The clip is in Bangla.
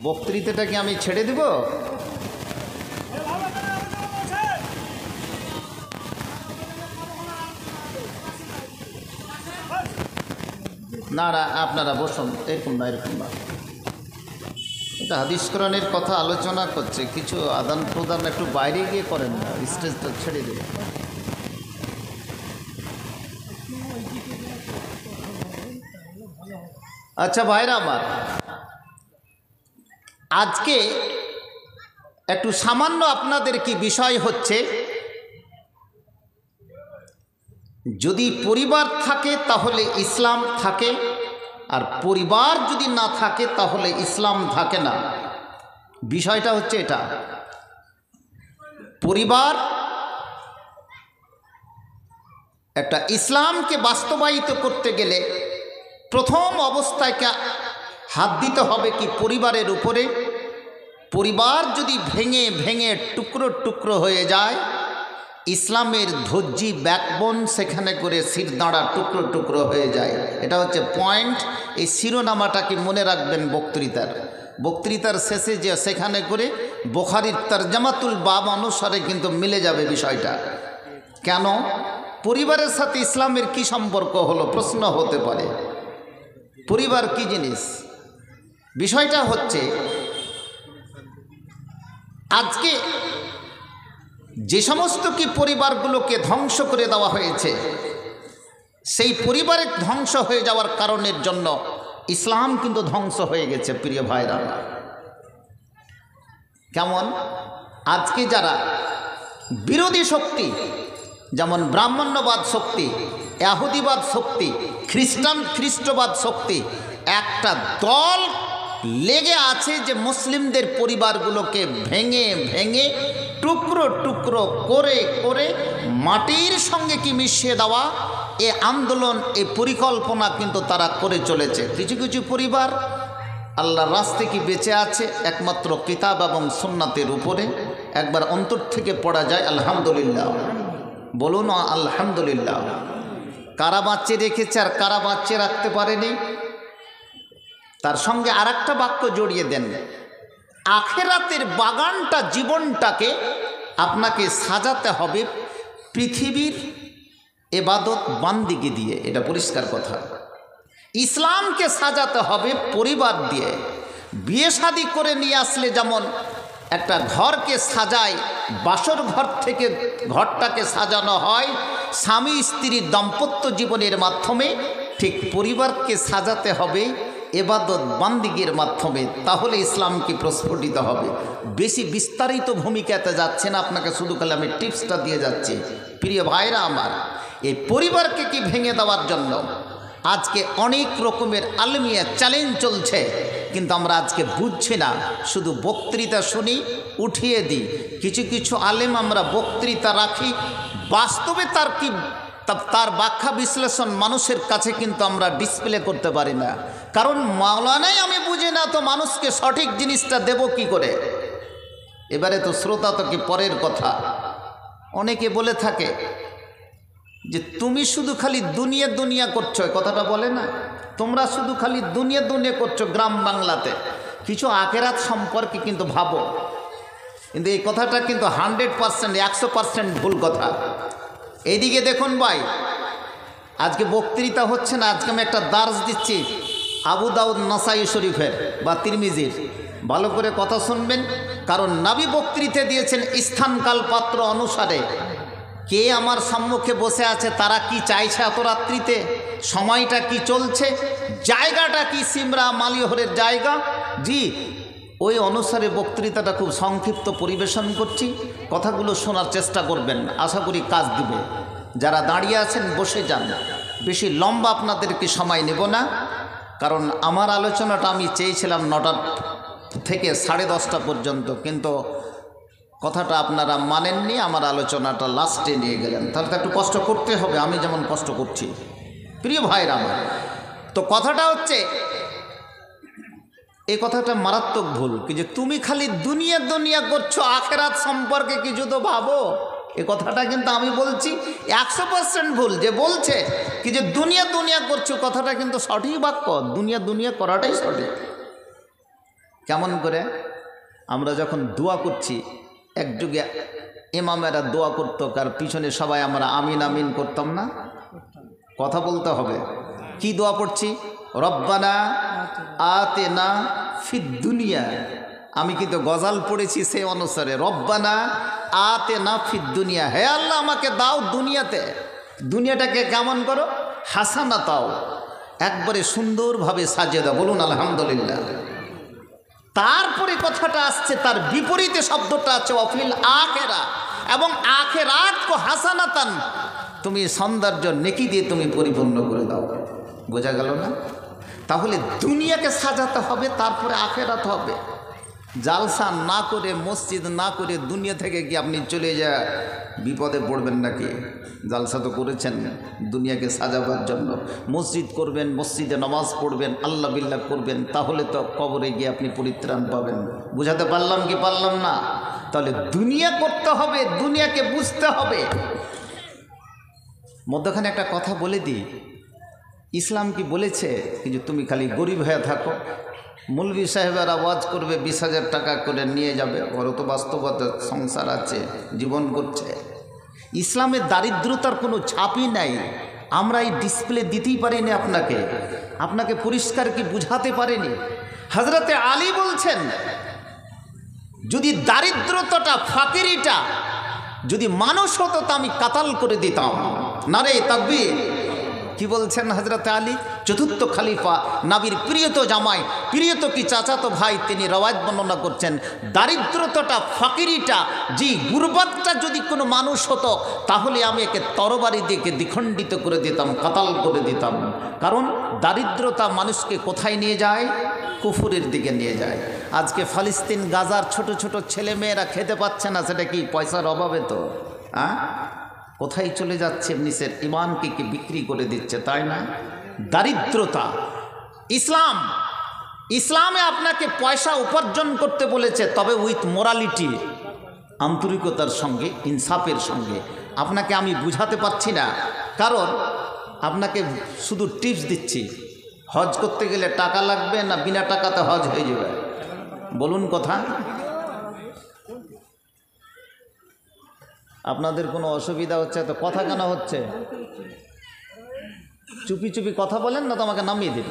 বক্তৃতাটা কি আমি ছেড়ে দেব? না না, আপনারা বসুন। এরকম না, এরকম না, এটা হাদিস কোরআনের কথা আলোচনা করছে, কিছু আদান প্রদান একটু বাইরে গিয়ে করেন না, স্টেজটা ছেড়ে দেবে। আচ্ছা ভাইরা আমার, আজকে একটু সামান্য আপনাদের কি বিষয় হচ্ছে, যদি পরিবার থাকে তাহলে ইসলাম থাকে, আর পরিবার যদি না থাকে তাহলে ইসলাম থাকে না। বিষয়টা হচ্ছে এটা, পরিবার একটা ইসলামকে বাস্তবায়িত করতে গেলে প্রথম অবস্থায় হাত দিতে হবে কি পরিবারের উপরে। পরিবার যদি ভেঙে ভেঙে টুকরো টুকরো হয়ে যায়, ইসলামের ধৈর্যী ব্যাকবোন সেখানে করে শিরদাঁড়া টুকরো টুকরো হয়ে যায়। এটা হচ্ছে পয়েন্ট। এই শিরোনামাটাকে মনে রাখবেন বক্তৃতার শেষে, যে সেখানে করে বুখারীর তরজামাতুল বাব অনুসারে কিন্তু মিলে যাবে বিষয়টা। কেন পরিবারের সাথে ইসলামের কি সম্পর্ক হলো প্রশ্ন হতে পারে। পরিবার কি জিনিস? বিষয়টা হচ্ছে, আজকে যে সমস্ত কি পরিবারগুলোকে ধ্বংস করে দেওয়া হয়েছে, সেই পরিবারের ধ্বংস হয়ে যাওয়ার কারণের জন্য ইসলাম কিন্তু ধ্বংস হয়ে গেছে। প্রিয় ভাইরা, কেমন? আজকে যারা বিরোধী শক্তি, যেমন ব্রাহ্মণ্যবাদ শক্তি, ইহুদিবাদ শক্তি, খ্রিস্টবাদ শক্তি, একটা দল লেগে আছে যে মুসলিমদের পরিবারগুলোকে ভেঙে ভেঙে টুকরো টুকরো করে করে মাটির সঙ্গে কি মিশিয়ে দেওয়া, এ আন্দোলন, এ পরিকল্পনা কিন্তু তারা করে চলেছে। কিছু কিছু পরিবার আল্লাহর রাস্তে কি বেঁচে আছে একমাত্র কিতাব এবং সুন্নাতের উপরে। একবার অন্তর থেকে পড়া যায় আলহামদুলিল্লাহ, বলুন আলহামদুলিল্লাহ। কারা বাঁচিয়ে রেখেছে আর কারা বাঁচিয়ে রাখতে পারেনি, তার সঙ্গে আর একটা বাক্য জড়িয়ে দেন, আখেরাতের বাগানটা, জীবনটাকে আপনাকে সাজাতে হবে পৃথিবীর ইবাদত বান্দিগি দিয়ে। এটা পরিষ্কার কথা। ইসলামকে সাজাতে হবে পরিবার দিয়ে। বিয়ে শাদী করে নিয়ে আসলে যেমন একটা ঘরকে সাজায়, বাসর ঘর থেকে ঘরটাকে সাজানো হয় স্বামী স্ত্রীর দাম্পত্য জীবনের মাধ্যমে, ঠিক পরিবারকে সাজাতে হবে ইবাদত বান্দিগির মাধ্যমে। তাহলে ইসলাম কি প্রস্ফুটিত হবে। বেশি বিস্তারিত ভূমিকাতে যাচ্ছে না, আপনাকে শুধু খালি আমি টিপসটা দিয়ে যাচ্ছি। প্রিয় ভাইরা আমার, এই পরিবারকে কি ভেঙে দেওয়ার জন্য আজকে অনেক রকমের আলমিয়া চ্যালেঞ্জ চলছে, কিন্তু আমরা আজকে বুঝছি না, শুধু বক্তৃতা শুনি, উঠিয়ে দিই। কিছু কিছু আলেম আমরা বক্তৃতা রাখি, বাস্তবে তার ব্যাখ্যা বিশ্লেষণ মানুষের কাছে কিন্তু আমরা ডিসপ্লে করতে পারি না। কারণ মাওলানাই আমি বুঝি না, তো মানুষকে সঠিক জিনিসটা দেব কি করে। এবারে তো শ্রোতা তো কি পরের কথা। অনেকে বলে থাকে যে তুমি শুধু খালি দুনিয়া দুনিয়া করছো, কথাটা বলে না, তোমরা শুধু খালি দুনিয়া দুনিয়া করছো গ্রাম বাংলাতে, কিছু আখেরাত সম্পর্কে কিন্তু ভাবো। কিন্তু এই কথাটা কিন্তু 100%, 100% ভুল কথা। এইদিকে দেখুন ভাই, আজকে বক্তৃতা হচ্ছে না, আজকে আমি একটা দার্স দিচ্ছি আবু দাউদ নাসাই শরীফের বা তিরমিজির। ভালো করে কথা শুনবেন, কারণ নবী বক্তৃতা দিয়েছেন স্থানকাল পাত্র অনুসারে। কে আমার সম্মুখে বসে আছে, তারা কি চাইছে এত রাত্রিতে, সময়টা কি চলছে, জায়গাটা কি সিমরা মালিহরের জায়গা, জি ওই অনুসারে বক্তৃতাটা খুব সংক্ষিপ্ত পরিবেশন করছি। কথাগুলো শোনার চেষ্টা করবেন, আশা করি কাজ দিবে। যারা দাঁড়িয়ে আছেন বসে যান, বেশি লম্বা আপনাদেরকে সময় নেব না, কারণ আমার আলোচনাটা আমি চেয়েছিলাম 9টা থেকে 10:30 পর্যন্ত, কিন্তু কথাটা আপনারা মানেননি, আমার আলোচনাটা লাস্টে নিয়ে গেলেন। তাহলে তো একটু কষ্ট করতে হবে, আমি যেমন কষ্ট করছি। প্রিয় ভাইরা আমার, তো কথাটা হচ্ছে, এই কথাটা মারাত্মক ভুল কি যে তুমি খালি দুনিয়া দুনিয়া করছো, আখেরাত সম্পর্কে কিছু তো ভাবো। এ কথাটা কিন্তু আমি বলছি 100% ভুল। যে বলছে কি যে দুনিয়া দুনিয়া করছো, কথাটা কিন্তু সঠিক বাক্য, দুনিয়া দুনিয়া করাটাই সঠিক। কেমন করে? আমরা যখন দোয়া করছি, এক যুগে ইমামেরা দোয়া করতো, কার পিছনে সবাই আমরা আমিন আমিন করতাম না? কথা বলতে হবে। কি দোয়া পড়ছি? রব্বানা আতেনা ফিদ দুনিয়া। আমি কিন্তু গজাল পড়েছি সেই অনুসারে, রব্বানা আতেনা ফিদ দুনিয়া, হে আল্লাহ আমাকে দাও দুনিয়াতে। দুনিয়াটাকে কেমন করো? হাসানা তাও, একবারে সুন্দরভাবে সাজিয়ে দাও। বলুন আলহামদুলিল্লাহ। তারপরে কথাটা আসছে, তার বিপরীতে শব্দটা আছে অফিল আখেরা, এবং আখেরাত কো হাসানাতান, তুমি সৌন্দর্য নেকি দিয়ে তুমি পরিপূর্ণ করে দাও। বোঝা গেল না? তাহলে দুনিয়াকে সাজাতে হবে, তারপরে আখেরাত হবে। জালসা না করে, মসজিদ না করে দুনিয়া থেকে কি আপনি চলে যায় বিপদে পড়বেন নাকি? জালসা তো করেছেন দুনিয়াকে সাজাবার জন্য, মসজিদ করবেন, মসজিদে নামাজ পড়বেন, আল্লাহ বিল্লাহ করবেন, তাহলে তো কবরে গিয়ে আপনি পরিত্রাণ পাবেন। বুঝাতে পারলাম কি পারলাম না? তাহলে দুনিয়া করতে হবে, দুনিয়াকে বুঝতে হবে। মধ্যখানে একটা কথা বলে দিই, ইসলাম কি বলেছে কি যে তুমি খালি গরিব হয়ে থাকো? মৌলভী সাহেবের আওয়াজ করবে 20,000 টাকা করে নিয়ে যাবে, ওরও তো বাস্তবতা, সংসার আছে, জীবন করছে। ইসলামের দারিদ্রতার কোনো ছাপই নাই। আমরা এই ডিসপ্লে দিতেই পারিনি আপনাকে পরিষ্কার কি বুঝাতে পারিনি? হজরতে আলী বলছেন, যদি দারিদ্রতাটা, ফাকিরিটা যদি মানুষ হতো তা আমি কাতাল করে দিতাম। নারে তাকবীর। কি বলছেন হজরত আলী? চতুর্থ খলিফা, নবীর প্রিয়ত জামাই, প্রিয়ত কি চাচাতো ভাই, তিনি রওয়ায়াত বর্ণনা করছেন, দারিদ্রতাটা, ফাকিরিটা, যে গুরবাতটা যদি কোনো মানুষ হতো, তাহলে আমি একে তরবারি দিয়ে দ্বিখণ্ডিত করে দিতাম, কাতাল করে দিতাম। কারণ দারিদ্রতা মানুষকে কোথায় নিয়ে যায়? কুফুরের দিকে নিয়ে যায়। আজকে ফিলিস্তিন, গাজার ছোট ছোট ছেলে মেয়েরা খেতে পাচ্ছে না, সেটা কি পয়সার অভাবে? তো কোথায় চলে যাচ্ছে? নিজের ইমানকে কি বিক্রি করে দিচ্ছে, তাই না? দারিদ্রতা। ইসলামে আপনাকে পয়সা উপার্জন করতে বলেছে, তবে উইথ মোরালিটি, আন্তরিকতার সঙ্গে, ইনসাফের সঙ্গে। আপনাকে আমি বুঝাতে পারছি না, কারণ আপনাকে শুধু টিপস দিচ্ছি। হজ করতে গেলে টাকা লাগবে না বিনা টাকাতে হজ হয়ে যাবে? বলুন কথা। আপনাদের কোনো অসুবিধা হচ্ছে তো? কথা কেন হচ্ছে? চুপি চুপি কথা বলেন না তো আমাকে নামিয়ে দিন।